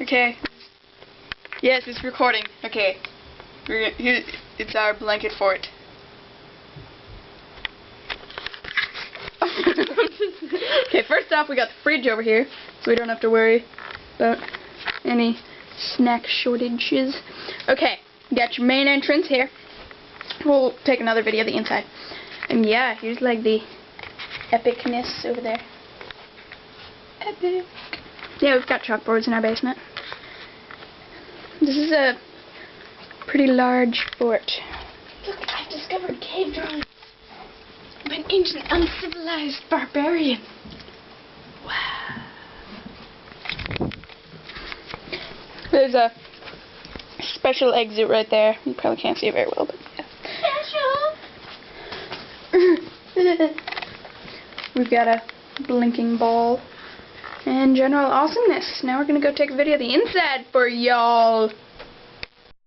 Okay. Yes, it's recording. Okay. Here, it's our blanket fort. Okay, first off, we got the fridge over here, so we don't have to worry about any snack shortages. Okay, you got your main entrance here. We'll take another video of the inside. And yeah, here's like the epicness over there. Epic. Yeah, we've got chalkboards in our basement. This is a pretty large fort. Look, I've discovered cave drawings of an ancient, uncivilized barbarian. Wow. There's a special exit right there. You probably can't see it very well, but yeah. We've got a blinking ball and general awesomeness. Now we're gonna go take a video of the inside for y'all.